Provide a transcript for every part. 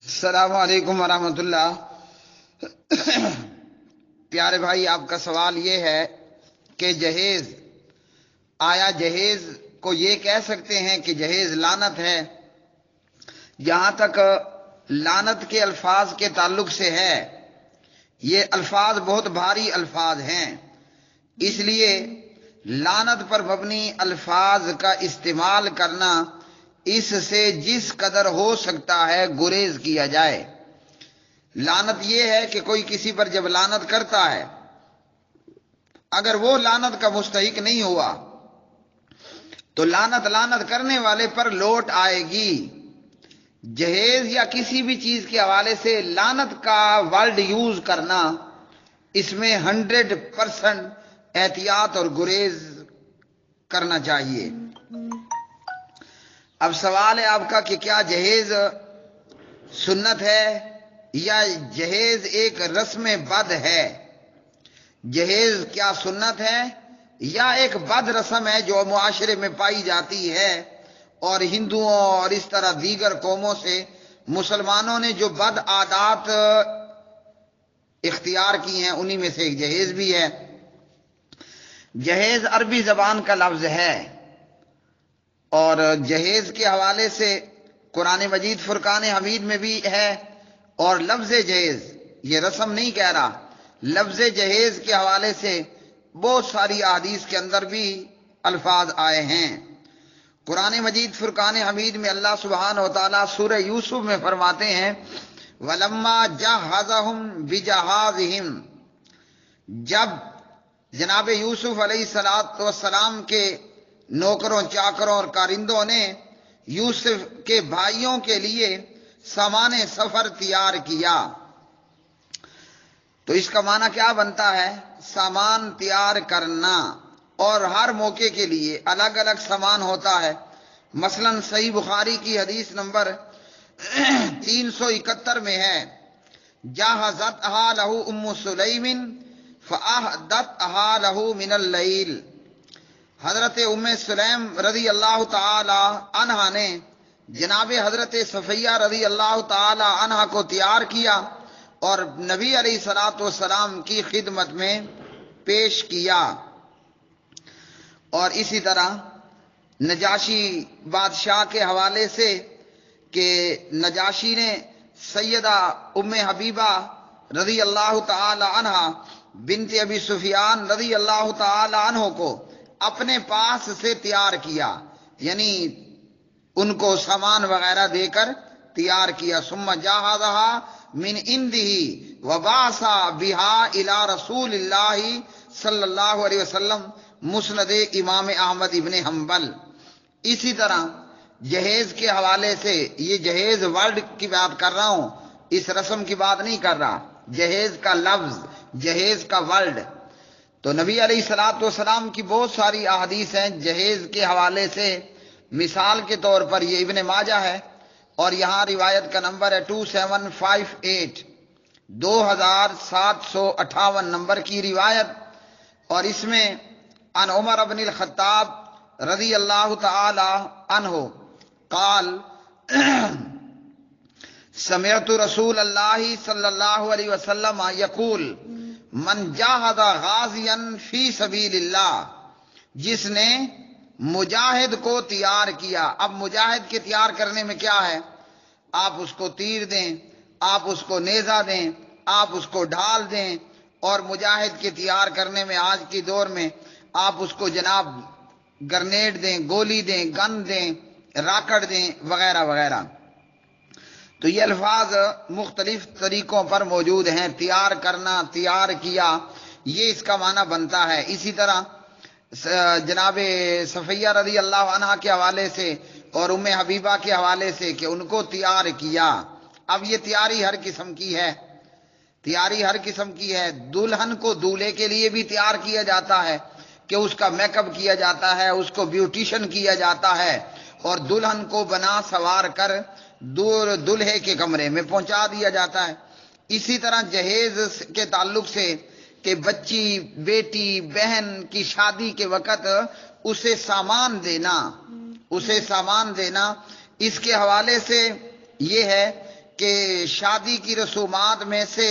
السلام علیکم ورحمۃ اللہ۔ پیارے بھائی، آپ کا سوال یہ ہے کہ جہیز کو یہ کہہ سکتے ہیں کہ جہیز لعنت ہے؟ جہاں تک لعنت کے الفاظ کے تعلق سے ہے، یہ الفاظ بہت بھاری الفاظ ہیں، اس لیے لعنت پر مبنی الفاظ کا استعمال کرنا، اس سے جس قدر ہو سکتا ہے گریز کیا جائے۔ لعنت یہ ہے کہ کوئی کسی پر جب لعنت کرتا ہے، اگر وہ لعنت کا مستحق نہیں ہوا تو لعنت کرنے والے پر لوٹ آئے گی۔ جہیز یا کسی بھی چیز کے حوالے سے لعنت کا ورڈ یوز کرنا، اس میں 100% احتیاط اور گریز کرنا چاہیے۔ اب سوال ہے آپ کا کہ کیا جہیز سنت ہے یا جہیز ایک رسم بد ہے؟ جہیز کیا سنت ہے یا ایک بد رسم ہے جو معاشرے میں پائی جاتی ہے، اور ہندوؤں اور اس طرح دیگر قوموں سے مسلمانوں نے جو بد عادات اختیار کی ہیں، انہی میں سے ایک جہیز بھی ہے۔ جہیز عربی زبان کا لفظ ہے، اور جہیز کے حوالے سے قرآن مجید فرقان حمید میں بھی ہے، اور لفظ جہیز، یہ رسم نہیں کہہ رہا، لفظ جہیز کے حوالے سے بہت ساری احادیث کے اندر بھی الفاظ آئے ہیں۔ قرآن مجید فرقان حمید میں اللہ سبحانہ وتعالیٰ سورہ یوسف میں فرماتے ہیں وَلَمَّا جَهَّزَهُمْ بِجَهَازِهِمْ، جب جناب یوسف علیہ السلام کے نوکروں، چاکروں اور کارندوں نے یوسف کے بھائیوں کے لیے سامان سفر تیار کیا، تو اس کا معنی کیا بنتا ہے؟ سامان تیار کرنا، اور ہر موقع کے لیے الگ الگ سامان ہوتا ہے۔ مثلا صحیح بخاری کی حدیث نمبر 371 میں ہے جہزتھا لہ ام سلیم فاحدثھا لہ من اللیل، حضرت ام سلیم رضی اللہ تعالی عنہا نے جناب حضرت صفیہ رضی اللہ تعالی عنہا کو تیار کیا اور نبی علیہ الصلوۃ والسلام کی خدمت میں پیش کیا۔ اور اسی طرح نجاشی بادشاہ کے حوالے سے کہ نجاشی نے سیدہ ام حبیبہ رضی اللہ تعالی عنہا بنت ابی سفیان رضی اللہ تعالی عنہ کو اپنے پاس سے تیار کیا، یعنی ان کو سامان وغیرہ دے کر تیار کیا۔ ثم جہزھا من عنده وبعث بها الى رسول اللہ صلی اللہ علیہ وسلم، مسند امام احمد ابن حنبل۔ اسی طرح جہیز کے حوالے سے، یہ جہیز ورڈ کی بات کر رہا ہوں، اس رسم کی بات نہیں کر رہا، جہیز کا لفظ، جہیز کا ورڈ، تو نبی علیہ الصلوۃ والسلام کی بہت ساری احادیث ہیں جہیز کے حوالے سے۔ مثال کے طور پر یہ ابن ماجہ ہے، اور یہاں روایت کا نمبر ہے 2758، 2758 نمبر کی روایت، اور اس میں عن عمر بن الخطاب رضی اللہ تعالی عنہ قال سمعت رسول اللہ صلی اللہ علیہ وسلم یقول من جاہد غازیا فی سبیل اللہ، جس نے مجاہد کو تیار کیا۔ اب مجاہد کے تیار کرنے میں کیا ہے؟ آپ اس کو تیر دیں، آپ اس کو نیزہ دیں، آپ اس کو ڈھال دیں، اور مجاہد کے تیار کرنے میں آج کی دور میں آپ اس کو جناب گرنیڈ دیں، گولی دیں، گن دیں، راکٹ دیں، وغیرہ وغیرہ۔ تو یہ الفاظ مختلف طریقوں پر موجود ہیں، تیار کرنا، تیار کیا، یہ اس کا معنی بنتا ہے۔ اسی طرح جناب صفیہ رضی اللہ عنہا کے حوالے سے اور ام حبیبہ کے حوالے سے کہ ان کو تیار کیا۔ اب یہ تیاری ہر قسم کی ہے، تیاری ہر قسم کی ہے۔ دلہن کو دولہے کے لیے بھی تیار کیا جاتا ہے کہ اس کا میک اپ کیا جاتا ہے، اس کو بیوٹیشن کیا جاتا ہے، اور دلہن کو بنا سوار کر دولہے کے کمرے میں پہنچا دیا جاتا ہے۔ اسی طرح جہیز کے تعلق سے کہ بچی، بیٹی، بہن کی شادی کے وقت اسے سامان دینا، اسے سامان دینا، اس کے حوالے سے یہ ہے کہ شادی کی رسومات میں سے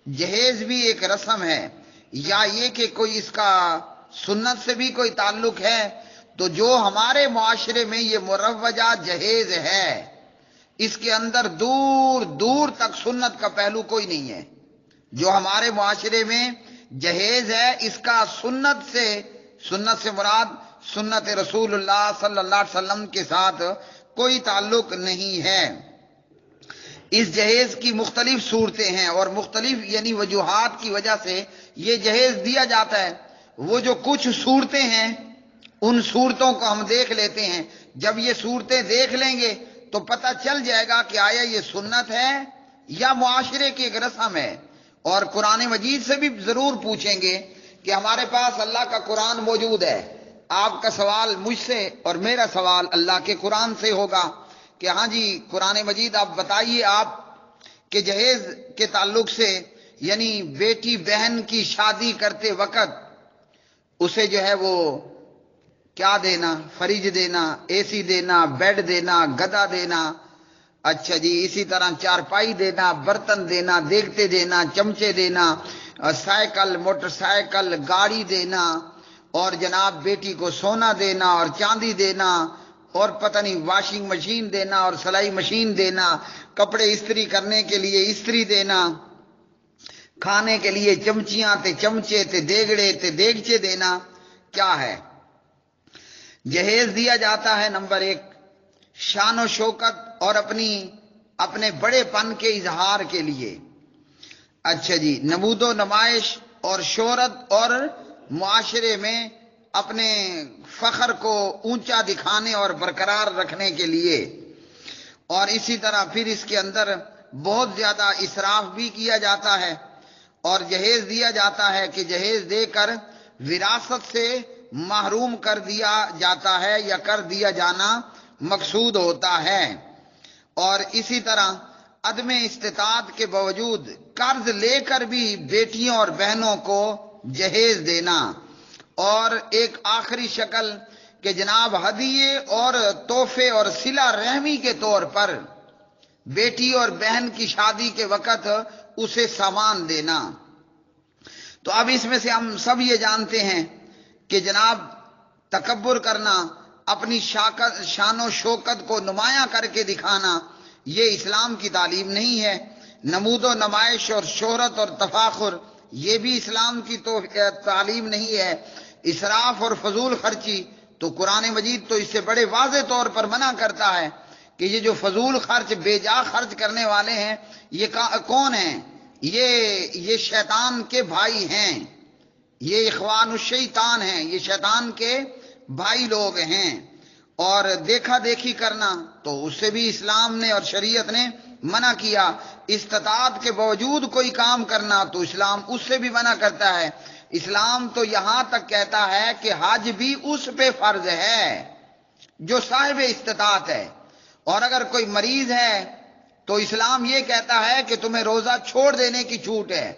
جہیز بھی ایک رسم ہے، یا یہ کہ کوئی اس کا سنت سے بھی کوئی تعلق ہے، تو جو ہمارے معاشرے میں یہ مروجہ جہیز ہے، اس کے اندر دور دور تک سنت کا پہلو کوئی نہیں ہے۔ جو ہمارے معاشرے میں جہیز ہے، اس کا سنت سے مراد سنت رسول اللہ صلی اللہ علیہ وسلم کے ساتھ کوئی تعلق نہیں ہے۔ اس جہیز کی مختلف صورتیں ہیں، اور مختلف یعنی وجوہات کی وجہ سے یہ جہیز دیا جاتا ہے۔ وہ جو کچھ صورتیں ہیں، ان صورتوں کو ہم دیکھ لیتے ہیں۔ جب یہ صورتیں دیکھ لیں گے تو پتہ چل جائے گا کہ آیا یہ سنت ہے یا معاشرے کی ایک رسم ہے۔ اور قرآن مجید سے بھی ضرور پوچھیں گے کہ ہمارے پاس اللہ کا قرآن موجود ہے، آپ کا سوال مجھ سے اور میرا سوال اللہ کے قرآن سے ہوگا کہ ہاں جی قرآن مجید آپ بتائیے، آپ کے جہیز کے تعلق سے، یعنی بیٹی بہن کی شادی کرتے وقت اسے جو ہے وہ کیا دینا، فریج دینا، اے سی دینا، بیڈ دینا، گدا دینا، اچھا جی اسی طرح چارپائی دینا، برتن دینا، دیگتے دینا، چمچے دینا، سائیکل، موٹر سائیکل، گاڑی دینا، اور جناب بیٹی کو سونا دینا اور چاندی دینا، اور پتہ نہیں واشنگ مشین دینا اور سلائی مشین دینا، کپڑے استری کرنے کے لیے استری دینا، کھانے کے لیے چمچیاں تے چمچے تے دیگڑے تے دیگچے دینا۔ کیا ہے جہیز دیا جاتا ہے؟ نمبر ایک، شان و شوکت اور اپنے بڑے پن کے اظہار کے لیے، اچھا جی نمود و نمائش اور شہرت، اور معاشرے میں اپنے فخر کو اونچا دکھانے اور برقرار رکھنے کے لیے۔ اور اسی طرح پھر اس کے اندر بہت زیادہ اسراف بھی کیا جاتا ہے، اور جہیز دیا جاتا ہے کہ جہیز دے کر وراثت سے محروم کر دیا جاتا ہے یا کر دیا جانا مقصود ہوتا ہے۔ اور اسی طرح عدم استطاعت کے باوجود قرض لے کر بھی بیٹیوں اور بہنوں کو جہیز دینا۔ اور ایک آخری شکل کہ جناب ہدیے اور تحفے اور صلہ رحمی کے طور پر بیٹی اور بہن کی شادی کے وقت اسے سامان دینا۔ تو اب اس میں سے ہم سب یہ جانتے ہیں کہ جناب تکبر کرنا، اپنی شان و شوکت کو نمایاں کر کے دکھانا، یہ اسلام کی تعلیم نہیں ہے۔ نمود و نمائش اور شہرت اور تفاخر، یہ بھی اسلام کی تو تعلیم نہیں ہے۔ اسراف اور فضول خرچی تو قرآن مجید تو اس سے بڑے واضح طور پر منع کرتا ہے کہ یہ جو فضول خرچ، بے جا خرچ کرنے والے ہیں، یہ کون ہیں؟ یہ شیطان کے بھائی ہیں، یہ اخوان الشیطان ہیں، یہ شیطان کے بھائی لوگ ہیں۔ اور دیکھا دیکھی کرنا تو اس سے بھی اسلام نے اور شریعت نے منع کیا۔ استطاعت کے باوجود کوئی کام کرنا تو اسلام اس سے بھی منع کرتا ہے۔ اسلام تو یہاں تک کہتا ہے کہ حج بھی اس پہ فرض ہے جو صاحب استطاعت ہے، اور اگر کوئی مریض ہے تو اسلام یہ کہتا ہے کہ تمہیں روزہ چھوڑ دینے کی چھوٹ ہے۔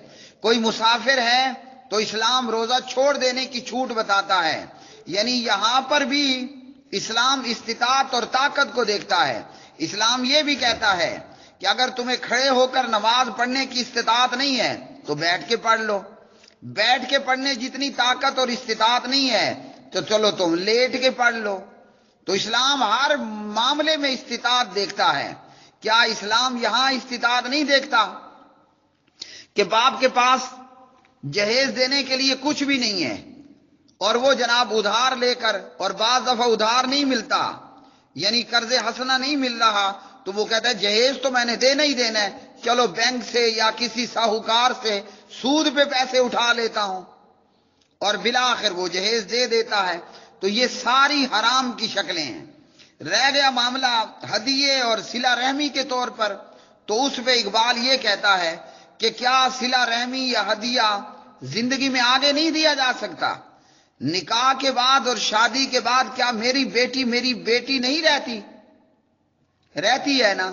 کوئی مسافر ہے تو اسلام روزہ چھوڑ دینے کی چھوٹ بتاتا ہے۔ یعنی یہاں پر بھی اسلام استطاعت اور طاقت کو دیکھتا ہے۔ اسلام یہ بھی کہتا ہے کہ اگر تمہیں کھڑے ہو کر نماز پڑھنے کی استطاعت نہیں ہے تو بیٹھ کے پڑھ لو، بیٹھ کے پڑھنے جتنی طاقت اور استطاعت نہیں ہے تو چلو تم لیٹ کے پڑھ لو۔ تو اسلام ہر معاملے میں استطاعت دیکھتا ہے۔ کیا اسلام یہاں استطاعت نہیں دیکھتا کہ باپ کے پاس جہیز دینے کے لیے کچھ بھی نہیں ہے اور وہ جناب ادھار لے کر، اور بعض دفعہ ادھار نہیں ملتا، یعنی قرض حسنہ نہیں مل رہا، تو وہ کہتا ہے جہیز تو میں نے دینا ہی دینا ہے، چلو بینک سے یا کسی ساہوکار سے سود پہ پیسے اٹھا لیتا ہوں، اور بالآخر وہ جہیز دے دیتا ہے۔ تو یہ ساری حرام کی شکلیں ہیں۔ رہ گیا معاملہ ہدیے اور صلہ رحمی کے طور پر، تو اس پہ اقبال یہ کہتا ہے کہ کیا صلہ رحمی یا ہدیہ زندگی میں آگے نہیں دیا جا سکتا؟ نکاح کے بعد اور شادی کے بعد کیا میری بیٹی نہیں رہتی ہے نا؟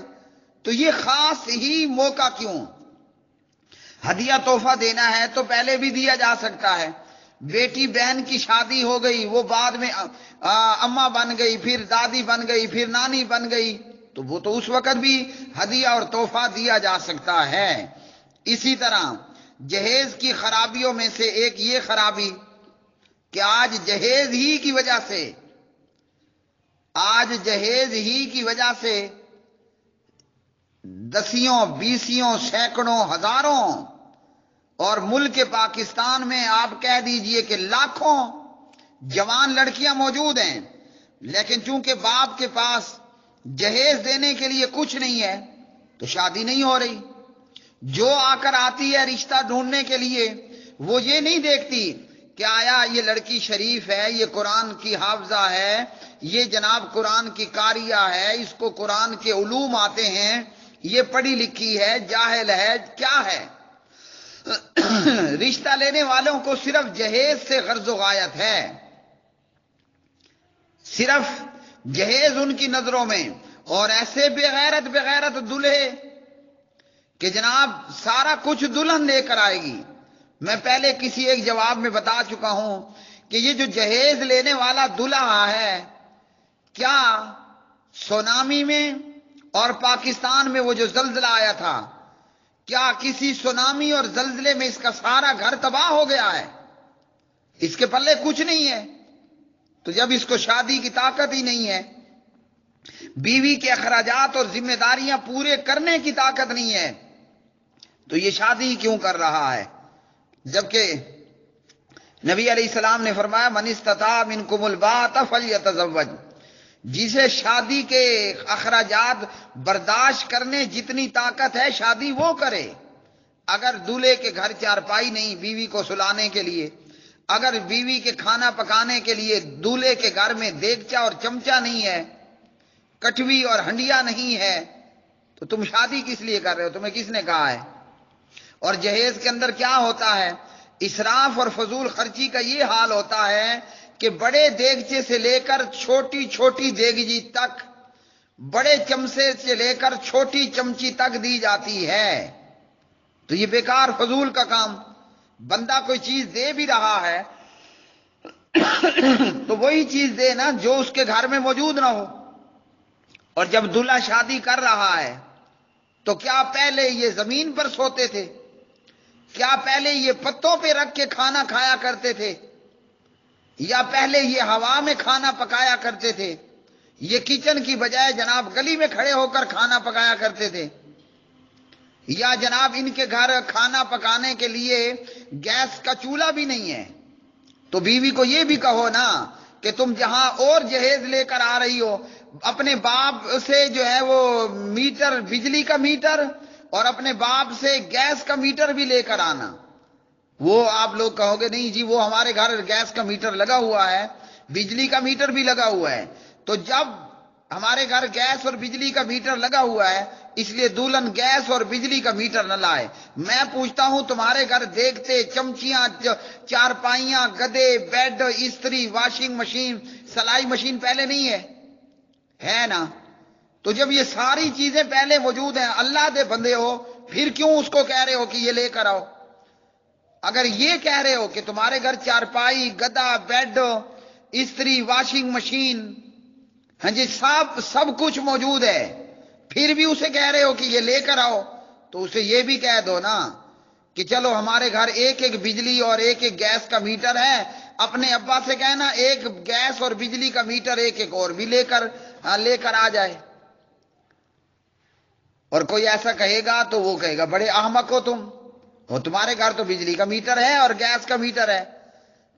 تو یہ خاص ہی موقع کیوں؟ ہدیہ تحفہ دینا ہے تو پہلے بھی دیا جا سکتا ہے۔ بیٹی بہن کی شادی ہو گئی، وہ بعد میں اماں بن گئی، پھر دادی بن گئی، پھر نانی بن گئی، تو وہ تو اس وقت بھی ہدیہ اور تحفہ دیا جا سکتا ہے۔ اسی طرح جہیز کی خرابیوں میں سے ایک یہ خرابی کہ آج جہیز ہی کی وجہ سے دسیوں بیسیوں سینکڑوں ہزاروں اور ملک پاکستان میں آپ کہہ دیجئے کہ لاکھوں جوان لڑکیاں موجود ہیں، لیکن چونکہ باپ کے پاس جہیز دینے کے لیے کچھ نہیں ہے تو شادی نہیں ہو رہی۔ جو آ کر آتی ہے رشتہ ڈھونڈنے کے لیے، وہ یہ نہیں دیکھتی کہ آیا یہ لڑکی شریف ہے، یہ قرآن کی حافظہ ہے، یہ جناب قرآن کی قاریہ ہے، اس کو قرآن کے علوم آتے ہیں، یہ پڑھی لکھی ہے، جاہل ہے، کیا ہے۔ رشتہ لینے والوں کو صرف جہیز سے غرض و غایت ہے، صرف جہیز ان کی نظروں میں، اور ایسے بغیرت دلہے کہ جناب سارا کچھ دلہن لے کر آئے گی۔ میں پہلے کسی ایک جواب میں بتا چکا ہوں کہ یہ جو جہیز لینے والا دلہا ہے، کیا سونامی میں اور پاکستان میں وہ جو زلزلہ آیا تھا، کیا کسی سونامی اور زلزلے میں اس کا سارا گھر تباہ ہو گیا ہے؟ اس کے پلے کچھ نہیں ہے۔ تو جب اس کو شادی کی طاقت ہی نہیں ہے، بیوی کے اخراجات اور ذمہ داریاں پورے کرنے کی طاقت نہیں ہے، تو یہ شادی کیوں کر رہا ہے؟ جبکہ نبی علیہ السلام نے فرمایا من استطاع منکم الباءۃ فلیتزوج، جسے شادی کے اخراجات برداشت کرنے جتنی طاقت ہے شادی وہ کرے۔ اگر دولہے کے گھر چارپائی نہیں بیوی کو سلانے کے لیے، اگر بیوی کے کھانا پکانے کے لیے دولہے کے گھر میں دیگچا اور چمچا نہیں ہے، کٹوی اور ہنڈیا نہیں ہے، تو تم شادی کس لیے کر رہے ہو؟ تمہیں کس نے کہا ہے؟ اور جہیز کے اندر کیا ہوتا ہے؟ اسراف اور فضول خرچی کا یہ حال ہوتا ہے کہ بڑے دیگچے سے لے کر چھوٹی چھوٹی دیگچی تک، بڑے چمچے سے لے کر چھوٹی چمچی تک دی جاتی ہے۔ تو یہ بیکار فضول کا کام۔ بندہ کوئی چیز دے بھی رہا ہے تو وہی چیز دے نا جو اس کے گھر میں موجود نہ ہو۔ اور جب دلہا شادی کر رہا ہے تو کیا پہلے یہ زمین پر سوتے تھے؟ کیا پہلے یہ پتوں پہ رکھ کے کھانا کھایا کرتے تھے؟ یا پہلے یہ ہوا میں کھانا پکایا کرتے تھے؟ یہ کچن کی بجائے جناب گلی میں کھڑے ہو کر کھانا پکایا کرتے تھے؟ یا جناب ان کے گھر کھانا پکانے کے لیے گیس کا چولہا بھی نہیں ہے؟ تو بیوی کو یہ بھی کہو نا کہ تم جہاں اور جہیز لے کر آ رہی ہو، اپنے باپ سے جو ہے وہ میٹر، بجلی کا میٹر، اور اپنے باپ سے گیس کا میٹر بھی لے کر آنا۔ وہ آپ لوگ کہو گے نہیں جی وہ ہمارے گھر گیس کا میٹر لگا ہوا ہے، بجلی کا میٹر بھی لگا ہوا ہے۔ تو جب ہمارے گھر گیس اور بجلی کا میٹر لگا ہوا ہے، اس لیے دلہن گیس اور بجلی کا میٹر نہ لائے۔ میں پوچھتا ہوں تمہارے گھر دیکھتے چمچیاں، چارپائیاں، گدے، بیڈ، استری، واشنگ مشین، سلائی مشین پہلے نہیں ہے نا؟ تو جب یہ ساری چیزیں پہلے موجود ہیں، اللہ دے بندے ہو، پھر کیوں اس کو کہہ رہے ہو کہ یہ لے کر آؤ؟ اگر یہ کہہ رہے ہو کہ تمہارے گھر چارپائی، گدا، بیڈ، استری، واشنگ مشین، ہاں جی سب کچھ موجود ہے، پھر بھی اسے کہہ رہے ہو کہ یہ لے کر آؤ، تو اسے یہ بھی کہہ دو نا کہ چلو ہمارے گھر ایک ایک بجلی اور ایک ایک گیس کا میٹر ہے، اپنے ابا سے کہنا ایک گیس اور بجلی کا میٹر ایک ایک اور بھی لے کر آ جائے۔ اور کوئی ایسا کہے گا تو وہ کہے گا بڑے احمق ہو تم، اور تمہارے گھر تو بجلی کا میٹر ہے اور گیس کا میٹر ہے۔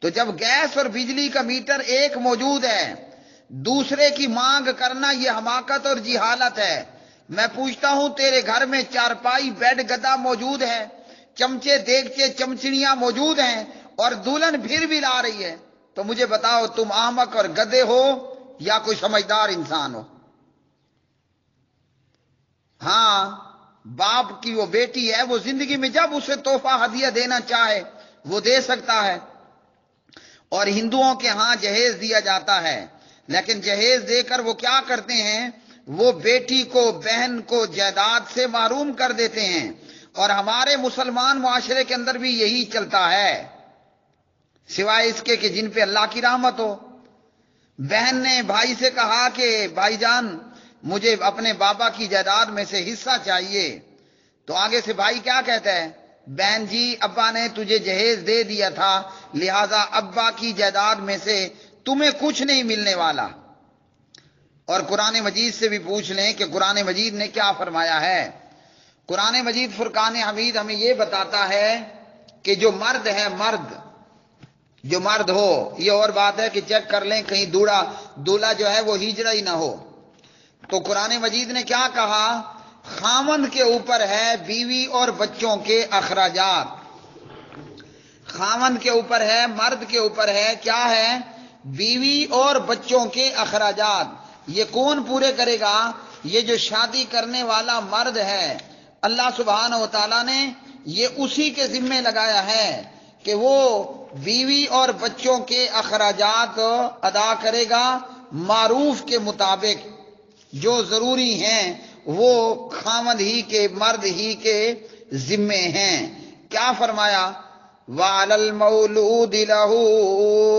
تو جب گیس اور بجلی کا میٹر ایک موجود ہے، دوسرے کی مانگ کرنا یہ حماقت اور جہالت ہے۔ میں پوچھتا ہوں تیرے گھر میں چارپائی، بیڈ، گدا موجود ہے، چمچے، دیگچے، چمچڑیاں موجود ہیں، اور دلہن پھر بھی لا رہی ہے، تو مجھے بتاؤ تم احمق اور گدے ہو یا کوئی سمجھدار انسان ہو؟ ہاں باپ کی وہ بیٹی ہے، وہ زندگی میں جب اسے تحفہ ہدیہ دینا چاہے وہ دے سکتا ہے۔ اور ہندوؤں کے ہاں جہیز دیا جاتا ہے، لیکن جہیز دے کر وہ کیا کرتے ہیں؟ وہ بیٹی کو، بہن کو جائیداد سے محروم کر دیتے ہیں۔ اور ہمارے مسلمان معاشرے کے اندر بھی یہی چلتا ہے، سوائے اس کے کہ جن پہ اللہ کی رحمت ہو۔ بہن نے بھائی سے کہا کہ بھائی جان مجھے اپنے بابا کی جائیداد میں سے حصہ چاہیے۔ تو آگے سے بھائی کیا کہتا ہے؟ بہن جی ابا نے تجھے جہیز دے دیا تھا، لہذا ابا کی جائیداد میں سے تمہیں کچھ نہیں ملنے والا۔ اور قرآن مجید سے بھی پوچھ لیں کہ قرآن مجید نے کیا فرمایا ہے۔ قرآن مجید فرقان حمید ہمیں یہ بتاتا ہے کہ جو مرد ہے، جو مرد ہو، یہ اور بات ہے کہ چیک کر لیں کہیں دولہا جو ہے وہ ہجڑا ہی نہ ہو۔ تو قرآن مجید نے کیا کہا؟ خاوند کے اوپر ہے بیوی اور بچوں کے اخراجات۔ خاوند کے اوپر ہے، مرد کے اوپر ہے، کیا ہے؟ بیوی اور بچوں کے اخراجات۔ یہ کون پورے کرے گا؟ یہ جو شادی کرنے والا مرد ہے، اللہ سبحانہ و تعالیٰ نے یہ اسی کے ذمے لگایا ہے کہ وہ بیوی اور بچوں کے اخراجات ادا کرے گا، معروف کے مطابق جو ضروری ہیں وہ خاوند ہی کے، مرد ہی کے ذمے ہیں۔ کیا فرمایا؟ وَعَلَى الْمَوْلُودِ لَهُ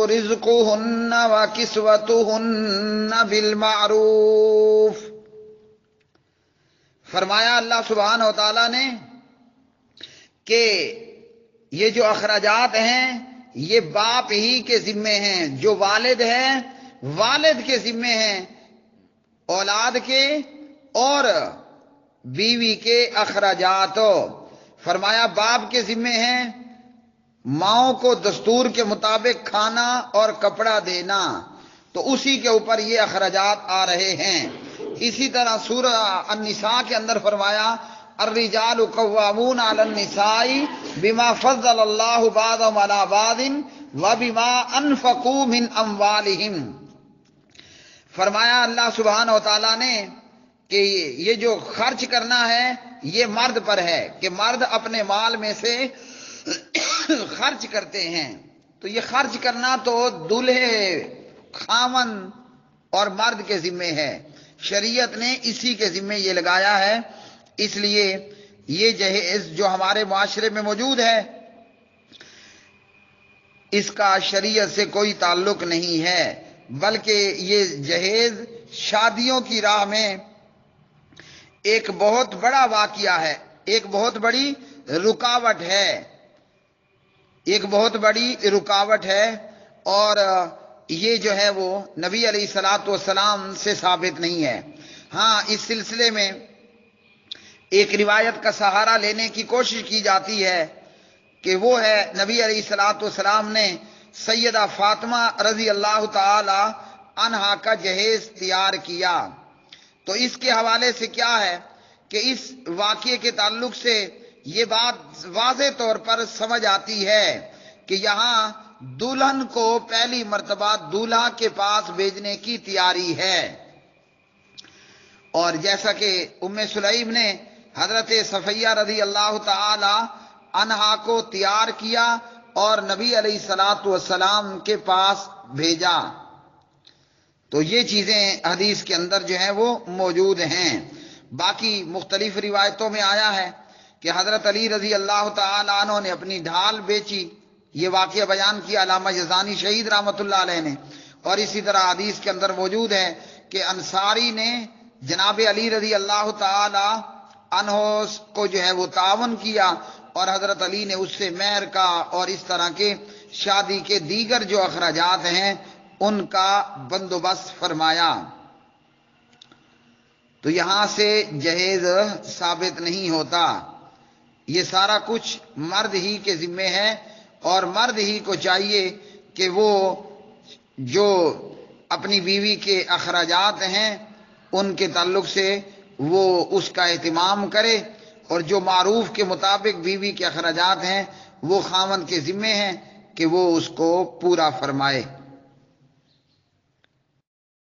رِزْقُهُنَّ وَكِسْوَتُهُنَّ بِالْمَعْرُوفِ۔ فرمایا اللہ سبحانہ و تعالیٰ نے کہ یہ جو اخراجات ہیں یہ باپ ہی کے ذمے ہیں، جو والد ہے والد کے ذمے ہیں، اولاد کے اور بیوی کے اخراجات۔ فرمایا باپ کے ذمے ہیں ماؤں کو دستور کے مطابق کھانا اور کپڑا دینا، تو اسی کے اوپر یہ اخراجات آ رہے ہیں۔ اسی طرح سورہ النساء کے اندر فرمایا الرجال قوامون علی النساء بما فضل اللہ بعضهم علی بعض وبما انفقوا من اموالهم۔ فرمایا اللہ سبحانہ و تعالیٰ نے کہ یہ جو خرچ کرنا ہے یہ مرد پر ہے، کہ مرد اپنے مال میں سے خرچ کرتے ہیں۔ تو یہ خرچ کرنا تو دولہے، خاوند اور مرد کے ذمے ہے، شریعت نے اسی کے ذمے یہ لگایا ہے۔ اس لیے یہ جہیز جو ہمارے معاشرے میں موجود ہے اس کا شریعت سے کوئی تعلق نہیں ہے، بلکہ یہ جہیز شادیوں کی راہ میں ایک بہت بڑا واقعہ ہے، ایک بہت بڑی رکاوٹ ہے، ایک بہت بڑی رکاوٹ ہے۔ اور یہ جو ہے وہ نبی علیہ الصلوۃ والسلام سے ثابت نہیں ہے۔ ہاں اس سلسلے میں ایک روایت کا سہارا لینے کی کوشش کی جاتی ہے کہ وہ ہے نبی علیہ الصلوۃ والسلام نے سیدہ فاطمہ رضی اللہ تعالی عنہا کا جہیز تیار کیا۔ تو اس کے حوالے سے کیا ہے کہ اس واقعے کے تعلق سے یہ بات واضح طور پر سمجھ آتی ہے کہ یہاں دلہن کو پہلی مرتبہ دولہا کے پاس بھیجنے کی تیاری ہے۔ اور جیسا کہ ام سلیم نے حضرت صفیہ رضی اللہ تعالی عنہا کو تیار کیا اور نبی علیہ الصلوۃ والسلام کے پاس بھیجا، تو یہ چیزیں حدیث کے اندر جو ہیں وہ موجود ہیں۔ باقی مختلف روایتوں میں آیا ہے کہ حضرت علی رضی اللہ تعالی عنہ نے اپنی ڈھال بیچی، یہ واقعہ بیان کیا علامہ یزدانی شہید رحمۃ اللہ علیہ نے۔ اور اسی طرح حدیث کے اندر موجود ہے کہ انصاری نے جناب علی رضی اللہ تعالی عنہ کو جو ہے وہ تعاون کیا اور حضرت علی نے اس سے مہر کا اور اس طرح کے شادی کے دیگر جو اخراجات ہیں ان کا بندوبست فرمایا۔ تو یہاں سے جہیز ثابت نہیں ہوتا، یہ سارا کچھ مرد ہی کے ذمے ہے، اور مرد ہی کو چاہیے کہ وہ جو اپنی بیوی کے اخراجات ہیں ان کے تعلق سے وہ اس کا اہتمام کرے، اور جو معروف کے مطابق بیوی کے اخراجات ہیں وہ خاوند کے ذمے ہیں کہ وہ اس کو پورا فرمائے۔